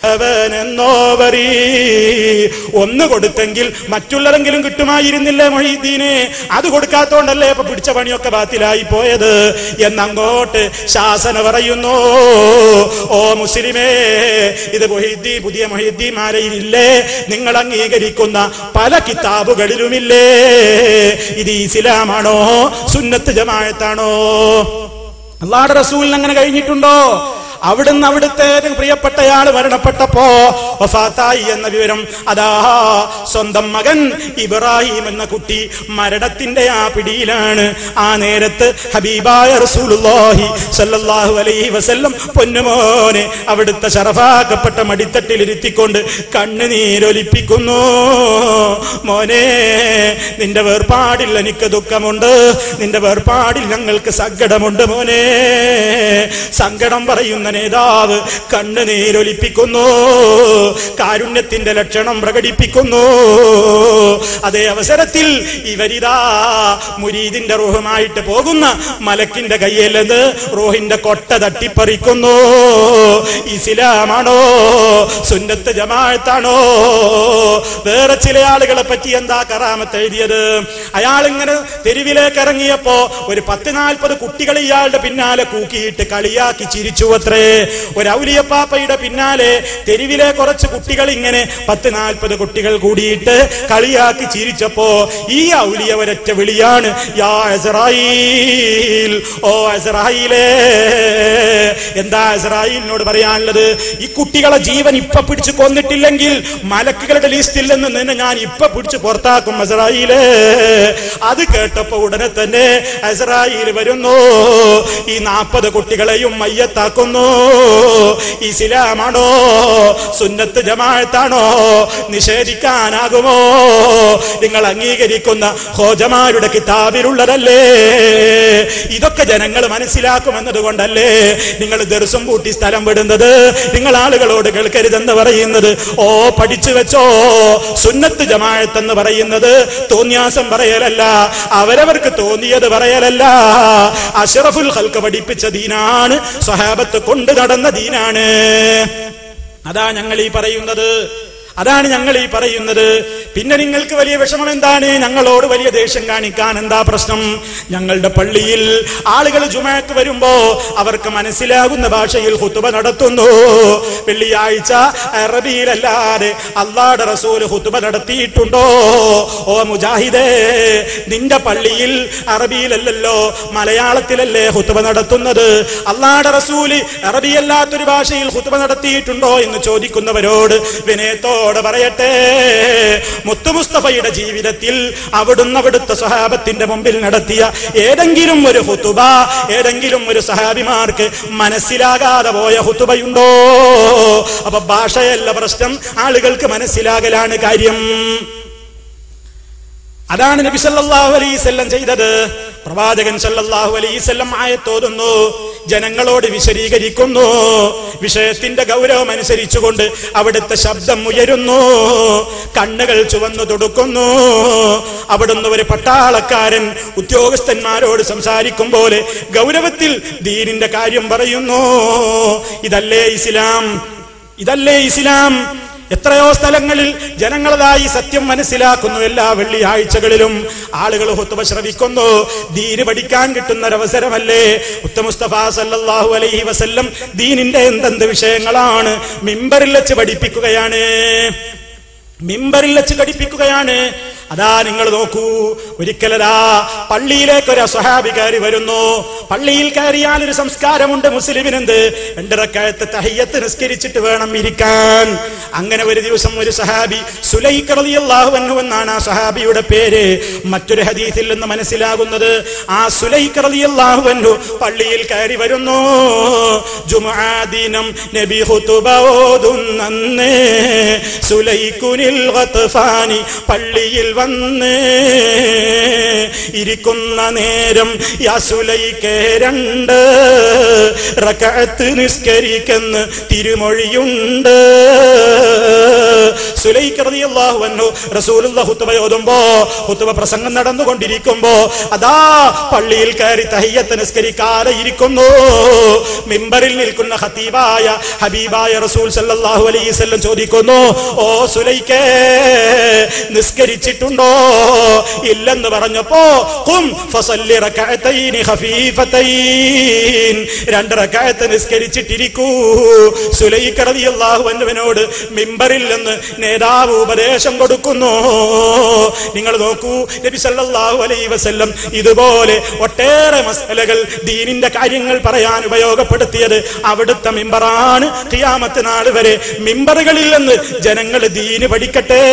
അവനെന്നോവറി ഒന്ന് കൊടുത്തെങ്കിൽ മറ്റുള്ളവരെങ്കിലും കിട്ടുമായിരുന്നില്ലേ മൊഹീദ്ദീനെ? അത് കൊടുക്കാത്തോണ്ടല്ലേ ഇപ്പൊ പിടിച്ച പണിയൊക്കെ ബാത്തിലായി പോയത് എന്നങ്ങോട്ട് ശാസന പറയുന്നു. ഓ മുസ്ലിമേ, ഇത് മൊഹീദ്ദീൻ, പുതിയ മൊഹീദ്ദീന്മാരയിലില്ലേ? നിങ്ങൾ അംഗീകരിക്കുന്ന പല കിതാബുകളിലുമില്ലേ? ഇത് ഇസ്ലാമാണോ സുന്നത്ത് ജമാഅത്താണോ? അല്ലാഹുവിന്റെ റസൂലിന് അങ്ങനെ കഴിഞ്ഞിട്ടുണ്ടോ? അവിടുന്ന് അവിടുത്തെ പ്രിയപ്പെട്ടയാൾ മരണപ്പെട്ടപ്പോ വഫാത്തായി എന്ന വിവരം അതാ സ്വന്തം മകൻ ഇബ്രാഹിം എന്ന കുട്ടി മരണത്തിന്റെ ആ പിടിയിലാണ്. ആ നേരത്ത് ഹബീബായ റസൂലുള്ളാഹി സ്വല്ലല്ലാഹു അലൈഹി വസല്ലം പൊന്നുമോനെ അവിടുത്തെ ശറഫാക്കപ്പെട്ട മടിത്തട്ടിലിരുത്തിക്കൊണ്ട് കണ്ണുനീരൊലിപ്പിക്കുന്നു. മോനെ, നിന്റെ വേർപാടിൽ എനിക്ക് ദുഃഖമുണ്ട്, നിന്റെ വേർപാടിൽ ഞങ്ങൾക്ക് സങ്കടമുണ്ട് മോനെ. സങ്കടം പറയുന്ന നേതാവ് കണ്ണുനീരൊലിപ്പിക്കുന്നു, കാരുണ്യത്തിന്റെ ലക്ഷണം പ്രകടിപ്പിക്കുന്നു. അതേ അവസരത്തിൽ ഇവരിതാ മുരീദിന്റെ റൂഹുമായിട്ട് പോകുന്ന മലക്കിന്റെ കയ്യിൽ നിന്ന് റൂഹിന്റെ കൊട്ട തട്ടിപ്പറിക്കുന്നു. ഇസ്ലാമാണോ സുന്നത്ത് ജമാഅത്താണോ? വേറെ ചില ആളുകളെ പറ്റി എന്താ കറാമത്ത് എഴുതിയത്? അയാൾ ഇങ്ങനെ തെരുവിലേക്ക് ഇറങ്ങിയപ്പോ ഒരു 10-40 കുട്ടികൾ ഇയാളുടെ പിന്നാലെ കൂക്കിയിട്ട് കളിയാക്കി ചിരിച്ചു അത്രേ. ഒരു ഔലിയപ്പാപ്പയുടെ പിന്നാലെ തെരുവിലെ കുറച്ച് കുട്ടികൾ ഇങ്ങനെ 10-40 കുട്ടികൾ കൂടിയിട്ട് കളിയാക്കി ചിരിച്ചപ്പോ ഈ ഔലിയ ഒരൊറ്റ വിളിയാണ്, യാ ഇസ്രായീൽ, ഓ ഇസ്രായീലേ. എന്താ ഇസ്രായീലിനോട് പറയാനുള്ളത്? ഈ കുട്ടികളെ ജീവൻ ഇപ്പൊ പിടിച്ചു കൊന്നിട്ടില്ലെങ്കിൽ മലക്കുകളുടെ ലിസ്റ്റിൽ നിന്ന് നിന്നെ ഞാൻ ഇപ്പൊ പിടിച്ചു പുറത്താക്കും ഇസ്രായീലേ. അത് കേട്ടപ്പോ ഉടനെ തന്നെ ഇസ്രായീൽ വരുന്നു, ഈ 40 കുട്ടികളെയും മയ്യത്താക്കുന്നു. ഇസ്ലാമാണോ സുന്നത്ത് ജമാഅത്താണോ? നിഷേധിക്കാനാകുമോ? നിങ്ങൾ അംഗീകരിക്കുന്ന ഖോജമാരുടെ കിതാബിലുള്ളതല്ലേ? ഇതൊക്കെ ജനങ്ങൾ മനസ്സിലാക്കുമെന്നതുകൊണ്ടല്ലേ നിങ്ങൾ ദർസും പൂട്ടി സ്ഥലം വിടുന്നത്? നിങ്ങൾ ആളുകളോട് കേൾക്കരുതെന്ന് പറയുന്നത്? ഓ, പഠിച്ചു വെച്ചോ, സുന്നത്ത് ജമാഅത്ത് എന്ന് പറയുന്നത് തോന്നിയാസം പറയലല്ല, അവരവർക്ക് തോന്നിയത് പറയലല്ല. അഷ്റഫുൽ ഖൽഖ് പഠിപ്പിച്ച ദീനാണ്, സ്വഹാബത്ത് കൊണ്ട് നടന്ന ദീനാണ്. അതാ ഞങ്ങൾ ഈ പറയുന്നത്, അതാണ് ഞങ്ങൾ ഈ പറയുന്നത്. പിന്നെ നിങ്ങൾക്ക് വലിയ വിഷമം എന്താണ്? ഞങ്ങളോട് വലിയ ദേഷ്യം കാണിക്കാൻ എന്താ പ്രശ്നം? ഞങ്ങളുടെ പള്ളിയിൽ ആളുകൾ ജുമഅക്ക് വരുമ്പോ അവർക്ക് മനസ്സിലാകുന്ന ഭാഷയിൽ ഖുതുബ നടത്തുന്നു. വെള്ളിയാഴ്ച അറബിയിലല്ലാതെ അല്ലാഹുവിന്റെ റസൂൽ ഖുതുബ നടത്തിയിട്ടുണ്ടോ? ഓ മുജാഹിദേ, നിന്റെ പള്ളിയിൽ അറബിയിലല്ലല്ലോ, മലയാളത്തിലല്ലേ ഖുതുബ നടത്തുന്നത്? അല്ലാഹുവിന്റെ റസൂൽ അറബിയല്ലാത്തൊരു ഭാഷയിൽ ഖുതുബ നടത്തിയിട്ടുണ്ടോ എന്ന് ചോദിക്കുന്നവരോട് വിനയത്തോടെ പറയട്ടെ, മുത്തു മുസ്തഫയുടെ ജീവിതത്തിൽ അവിടുത്തെ സ്വഹാബത്തിന്റെ മുമ്പിൽ നടത്തിയ ഏതെങ്കിലും ഒരു ഖുതുബ, ഏതെങ്കിലും ഒരു സഹാബിമാർക്ക് മനസ്സിലാകാതെ പോയ ഖുതുബയുണ്ടോ? അപ്പൊ ഭാഷയല്ല പ്രശ്നം, ആളുകൾക്ക് മനസ്സിലാകലാണ് കാര്യം. അതാണ് നബി സല്ലല്ലാഹു അലൈഹി വസല്ലം ചെയ്തത്. പ്രവാചകൻ സല്ലല്ലാഹു അലൈഹി വസല്ലം ആയത്തോതുന്നു, ജനങ്ങളോട് വിശദീകരിക്കുന്നു, വിഷയത്തിന്റെ ഗൗരവം അനുസരിച്ചുകൊണ്ട് അവിടുത്തെ ശബ്ദം ഉയരുന്നു, കണ്ണുകൾ ചുവന്നു തുടുക്കുന്നു. അവിടുന്ന് ഒരു പട്ടാളക്കാരൻ ഉദ്യോഗസ്ഥന്മാരോട് സംസാരിക്കും പോലെ ഗൗരവത്തിൽ ദീനിന്റെ കാര്യം പറയുന്നു. ഇതല്ലേ ഇസ്ലാം? ഇതല്ലേ ഇസ്ലാം? എത്രയോ സ്ഥലങ്ങളിൽ ജനങ്ങളതായി സത്യം മനസ്സിലാക്കുന്നു. എല്ലാ വെള്ളിയാഴ്ചകളിലും ആളുകൾ ഖുതുബ ശ്രവിക്കുന്നു. ദീന് പഠിക്കാൻ കിട്ടുന്ന ഒരവസരമല്ലേ? മുസ്തഫ സല്ലല്ലാഹു അലൈഹി വസല്ലം ദീനിന്റെ എന്തെന്ത് വിഷയങ്ങളാണ് മിമ്പറിൽ വെച്ച് പഠിപ്പിക്കുകയാണ്, മിമ്പറിൽ വെച്ച് പഠിപ്പിക്കുകയാണ്. അതാ നിങ്ങൾ നോക്കൂ, ഒരിക്കലതാ പള്ളിയിലേക്ക് ഒരു സ്വഹാബി കയറി വരുന്നു. പള്ളിയിൽ കയറിയാൽ ഒരു സംസ്കാരമുണ്ട് മുസ്ലിമിനെന്ത്? 2 റക്അത്ത് തഹിയ്യത്ത് നിസ്കരിച്ചിട്ട് വേണം ഇരിക്കാൻ. അങ്ങനെ ഒരു ദിവസം ഒരു സഹാബി, സുലൈഖ് റളിയല്ലാഹു അൻഹു എന്നാണ് ആ സഹാബിയുടെ പേര്, മറ്റൊരു ഹദീസിൽ നിന്ന് മനസ്സിലാകുന്നത് ആ സുലൈഖ് റളിയല്ലാഹു അൻഹു പള്ളിയിൽ കയറി വരുന്നു. ജുമുഅ ദിനം നബി ഖുതുബ ഓതുന്നേ, സുലൈഖുനിൽ ഗത്ഫാനി പള്ളിയിൽ വന്ന് ഇരിക്കുന്ന നേരം യാ സുലൈഖേ 2 റക്അത്ത് നിസ്കരിക്കുന്ന തിരുമൊഴിയുണ്ട്. സുലൈഖ് റളിയല്ലാഹു അൻഹു റസൂലുള്ളാഹി ഖുതുബ ഓതുമ്പോ, ഖുതുബ പ്രസംഗം നടന്നുകൊണ്ടിരിക്കുമ്പോ അതാ പള്ളിയിൽ കയറി തഹിയ്യത്ത് നിസ്കരിക്കാതെ ഇരിക്കുന്നു. മിമ്പറിൽ നിൽക്കുന്ന ഖതീബായ ഹബീബായ റസൂൽ സല്ലല്ലാഹു അലൈഹി വസല്ലം ചോദിക്കുന്നു, ഓ സുലൈഖേ, നിസ്കരിച്ചിട്ടുണ്ടോ? ഇല്ലെന്ന് പറഞ്ഞപ്പോ ഖും ഫസല്ലി റകഅതൈനി ഖഫീഫതൈൻ, 2 റകഅത്ത് നിസ്കരിച്ചിട്ടിരിക്കൂ. സുലൈഖ് റളിയല്ലാഹു അൻഹുവിനോട് മിമ്പറിൽ നിന്ന് നേതാവ് ഉപദേശം കൊടുക്കുന്നു. നിങ്ങൾ നോക്കൂ, നബി സല്ലല്ലാഹു അലൈഹി വസല്ലം ഇതുപോലെ ഒട്ടേറെ മസ്അലകൾ ദീനിന്റെ കാര്യങ്ങൾ പറയാൻ ഉപയോഗപ്പെടുത്തിയത് അവിടുത്തെ മിമ്പറാണ്. ഖിയാമത്ത് നാൾ വരെ മിമ്പറുകളിൽ നിന്ന് ജനങ്ങൾ ദീന് പഠിക്കട്ടെ.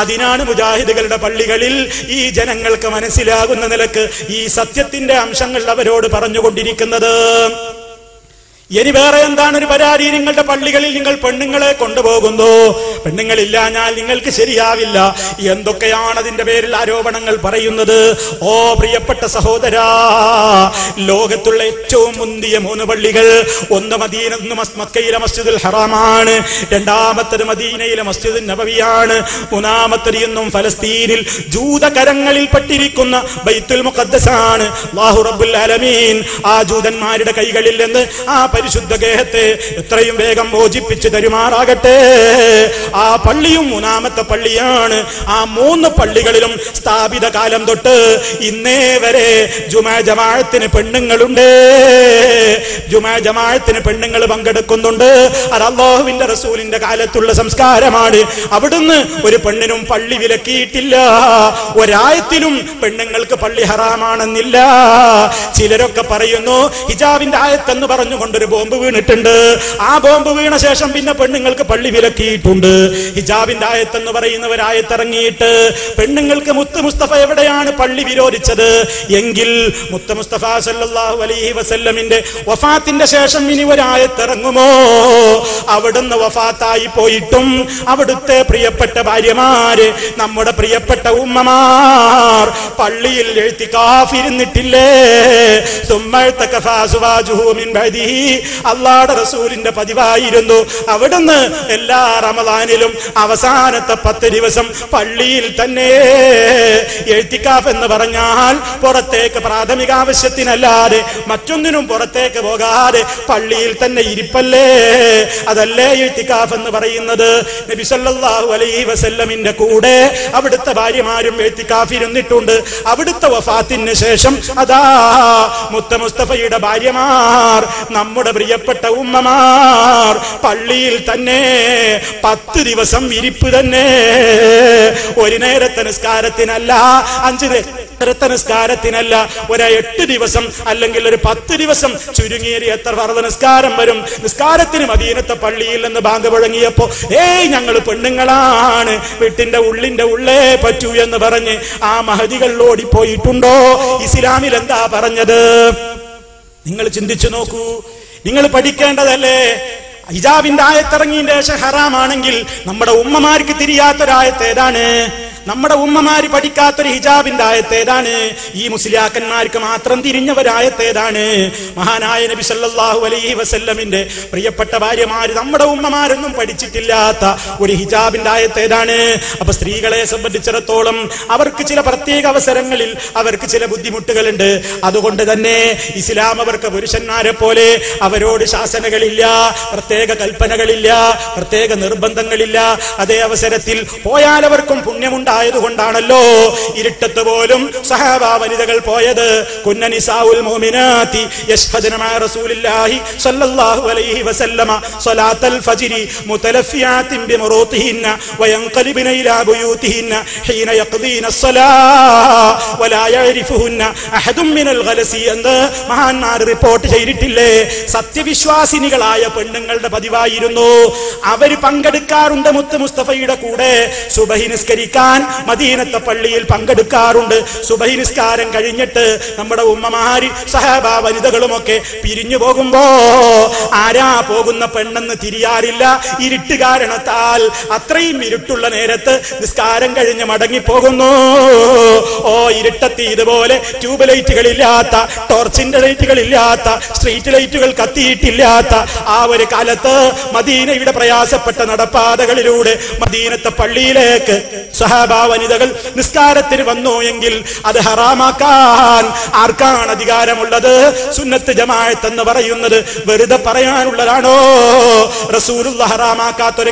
അതിനാണ് മുജാഹിദുകളുടെ പള്ളികളിൽ ഈ ജനങ്ങൾക്ക് മനസ്സിലാകുന്ന നിലക്ക് ഈ സത്യത്തിന്റെ അംശങ്ങൾ അവരോട് പറഞ്ഞുകൊണ്ടിരിക്കുന്നത്. ഇനി വേറെ എന്താണ് ഒരു പരാതി? നിങ്ങളുടെ പള്ളികളിൽ നിങ്ങൾ പെണ്ണുങ്ങളെ കൊണ്ടുപോകുന്നു. പെണ്ണുങ്ങളില്ലാഞ്ഞാൽ നിങ്ങൾക്ക് ശരിയാവില്ല. എന്തൊക്കെയാണ് അതിന്റെ പേരിൽ ആരോപണങ്ങൾ പറയുന്നത്? ഓ പ്രിയപ്പെട്ട സഹോദരാ, ലോകത്തുള്ള ഏറ്റവും മുന്തിയ 3 പള്ളികൾ, ഒന്ന് മക്കയിലെ മസ്ജിദുൽ ഹറാമാണ്, രണ്ടാമത്തത് മദീനയിലെ മസ്ജിദുൽ നബവിയാണ്, മൂന്നാമത്തത് ഇന്നും ഫലസ്തീനിൽ ജൂതകരങ്ങളിൽ പെട്ടിരിക്കുന്ന ബൈത്തുൽ മുഖദ്ദസാണ്. അല്ലാഹു റബ്ബുൽ ആലമീൻ ആ ജൂതന്മാരുടെ കൈകളിൽ നിന്ന് ആ പരിശുദ്ധ ഗേഹത്തെ എത്രയും വേഗം മോചിപ്പിച്ച് തരുമാറാകട്ടെ. ആ പള്ളിയും 3ാമത്തെ പള്ളിയാണ്. ആ 3 പള്ളികളിലും സ്ഥാപിത കാലം തൊട്ട് ഇന്നേ വരെ ജുമാ ജമാഅത്തിന് പെണ്ണുങ്ങളുണ്ട്. ജുമാ ജമാഅത്തിന് പെണ്ണുങ്ങൾ പങ്കെടുക്കുന്നുണ്ട്. അത് അല്ലാഹുവിന്റെ റസൂലിന്റെ കാലത്തുള്ള സംസ്കാരമാണ്. അവിടുന്ന് ഒരു പെണ്ണിനും പള്ളി വിലക്കിയിട്ടില്ല. ഒരായത്തിലും പെണ്ണുങ്ങൾക്ക് പള്ളി ഹറാമാണെന്നില്ല. ചിലരൊക്കെ പറയുന്നു ഹിജാബിന്റെ ആയത്തെന്ന് പറഞ്ഞുകൊണ്ടൊരു ബോംബ് വീണിട്ടുണ്ട്. ആ ബോംബ് വീണ ശേഷം പിന്നെ പെണ്ണുങ്ങൾക്ക് പള്ളി വിലക്കിയിട്ടുണ്ട്. ഹിജാബിന്റെ ആയത്തെന്ന് പറയുന്നവരായത്തിറങ്ങിയിട്ട് പെണ്ണുങ്ങൾക്ക് മുത്ത് മുസ്തഫ എവിടെയാണ് പള്ളി വിരോധിച്ചത് എങ്കിൽ മുത്ത് മുസ്തഫ സല്ലല്ലാഹു അലൈഹി വസല്ലമിന്റെ വഫാത്തിന്റെ ശേഷം ഇനി ഒരായത്തിറങ്ങുമോ? അവിടുന്ന് വഫാത്തായി പോയിട്ടും അവിടുത്തെ പ്രിയപ്പെട്ട ഭാര്യമാര്, നമ്മുടെ പ്രിയപ്പെട്ട ഉമ്മമാർ പള്ളിയിൽ ഇഅ്തികാഫ് ഇരുന്നിട്ടില്ലേ? അല്ലാഹുവിന്റെ റസൂലിന്റെ പതിവായിരുന്നു അവിടുന്ന് എല്ലാ റമദാനിലും അവസാനത്തെ 10 ദിവസം പള്ളിയിൽ തന്നെ ഇഅ്തികാഫ് എന്ന് പറഞ്ഞാൽ പുറത്തേക്ക് പ്രാഥമിക ആവശ്യത്തിനല്ലാതെ മറ്റൊന്നിനും പുറത്തേക്ക് പോകാതെ പള്ളിയിൽ തന്നെ ഇരിപ്പല്ലേ? അതല്ലേ ഇഅ്തികാഫ് എന്ന് പറയുന്നത്? നബി സല്ലല്ലാഹു അലൈഹി വസല്ലമിന്റെ കൂടെ അവിടുത്തെ ഭാര്യമാരും ഇഅ്തികാഫ് ഇരുന്നിട്ടുണ്ട്. അവിടുത്തെ വഫാത്തിന് ശേഷം അതാ മുത്ത മുസ്തഫയുടെ ഭാര്യമാർ, നമ്മുടെ പ്രിയപ്പെട്ട ഉമ്മമാർ പള്ളിയിൽ തന്നെ 10 ദിവസം ഇരിപ്പ് തന്നെ. ഒരു നേരത്തെ നിസ്കാരത്തിനല്ല, 5 നേരത്തെ നിസ്കാരത്തിനല്ല, ഒരു 8 ദിവസം അല്ലെങ്കിൽ ഒരു 10 ദിവസം ചുരുങ്ങിയേറി എത്ര ഫർദ് നിസ്കാരം വരും? നിസ്കാരത്തിന് മദീനത്തെ പള്ളിയിൽ നിന്ന് ബാങ്ക് മുഴങ്ങിയപ്പോ ഞങ്ങൾ പെണ്ണുങ്ങളാണ്, വീട്ടിന്റെ ഉള്ളിന്റെ ഉള്ളേ പറ്റൂ എന്ന് പറഞ്ഞ് ആ മഹദികൾ ഓടിപ്പോയിട്ടുണ്ടോ? ഇസ്ലാമിൽ എന്താ പറഞ്ഞത്? നിങ്ങൾ ചിന്തിച്ചു നോക്കൂ. നിങ്ങൾ പഠിക്കേണ്ടതല്ലേ? ഹിജാബിന്റെ ആയത്തിറങ്ങിയതിന്റെ ശേഷം ഹറാമാണെങ്കിൽ നമ്മുടെ ഉമ്മമാർക്ക് തിരിയാത്തൊരായത്ത് ഏതാണ്? നമ്മുടെ ഉമ്മമാര് പഠിക്കാത്തൊരു ഹിജാബിന്റെ ആയത്ത് ഏതാണ്? ഈ മുസ്ലിയാക്കന്മാർക്ക് മാത്രം തിരിഞ്ഞവരായത്ത് ഏതാണ്? മഹാനായ നബി സല്ലല്ലാഹു അലൈഹി വസല്ലമിന്റെ പ്രിയപ്പെട്ട ഭാര്യമാര്, നമ്മുടെ ഉമ്മമാരൊന്നും പഠിച്ചിട്ടില്ലാത്ത ഒരു ഹിജാബിന്റെ ആയത്ത് ഏതാണ്? അപ്പൊ സ്ത്രീകളെ സംബന്ധിച്ചിടത്തോളം അവർക്ക് ചില പ്രത്യേക അവസരങ്ങളിൽ അവർക്ക് ചില ബുദ്ധിമുട്ടുകളുണ്ട്. അതുകൊണ്ട് തന്നെ ഇസ്ലാം അവർക്ക് പുരുഷന്മാരെ പോലെ അവരോട് ശാസനകളില്ല, പ്രത്യേക കൽപ്പനകളില്ല, പ്രത്യേക നിർബന്ധങ്ങളില്ല. അതേ അവസരത്തിൽ പോയാൽ അവർക്കും പുണ്യമുണ്ട്. ായതുകൊണ്ടാണല്ലോ ഇരുട്ടത്ത് പോലും സഹാബ വനിതകൾ പോയത്. കുന്ന നിസാഉൽ മുഅ്മിനാതി യശ്ഹദന മഅ റസൂലില്ലാഹി സ്വല്ലല്ലാഹു അലൈഹി വസല്ലമ സ്വലാത്തൽ ഫജ്രി മുതലഫിയാതിൻ ബിമുറൂതിഹിന്ന വയൻഖലിബന ഇലാ ബുയൂതിഹിന്ന ഹീന യഖ്ദീന അസ്സലാഹ വലാ യഅരിഫുഹുന്ന അഹദും മിനൽ ഗലസി എന്ന് മഹാന്മാർ റിപ്പോർട്ട് ചെയ്തിട്ടില്ലേ? സത്യവിശ്വാസിനികളായ പെണ്ണുങ്ങളുടെ പതിവായിരുന്നു. അവർ പങ്കെടുക്കാറുണ്ട് മുത്ത് മുസ്തഫയുടെ കൂടെ സുബഹി നിസ്കരിക്കാൻ. മദീനത്തെ പള്ളിയിൽ പങ്കെടുക്കാറുണ്ട്. സുബഹി നിസ്കാരം കഴിഞ്ഞിട്ട് നമ്മുടെ ഉമ്മമാര് സഹാബ വനിതകളുമൊക്കെ പിരിഞ്ഞു പോകുമ്പോ ആരാ പോകുന്ന പെണ്ണെന്ന് തിരിയാറില്ല. ഇരുട്ട് കാരണത്താൽ അത്രയും ഇരുട്ടുള്ള നേരത്ത് നിസ്കാരം കഴിഞ്ഞ് മടങ്ങിപ്പോകുന്നു. ഓ ഇരുട്ടത്തി ഇതുപോലെ ട്യൂബ് ലൈറ്റുകളില്ലാത്ത, ടോർച്ചിന്റെ ലൈറ്റുകളില്ലാത്ത, സ്ട്രീറ്റ് ലൈറ്റുകൾ കത്തിയിട്ടില്ലാത്ത ആ ഒരു കാലത്ത് മദീനയുടെ പ്രയാസപ്പെട്ട നടപ്പാതകളിലൂടെ മദീനത്തെ പള്ളിയിലേക്ക് സഹാബാ വനിതകൾ നിസ്കാരത്തിന് വന്നു എങ്കിൽ അത് ഹറാമാക്കാൻ ആർക്കാണ് അധികാരമുള്ളത്? സുന്നത്ത് ജമാഅത്ത് എന്ന് പറയുന്നത് വെറുതെ പറയാനുള്ളതാണോ? റസൂലുള്ളാഹി ഹറാമാക്കാത്തൊരു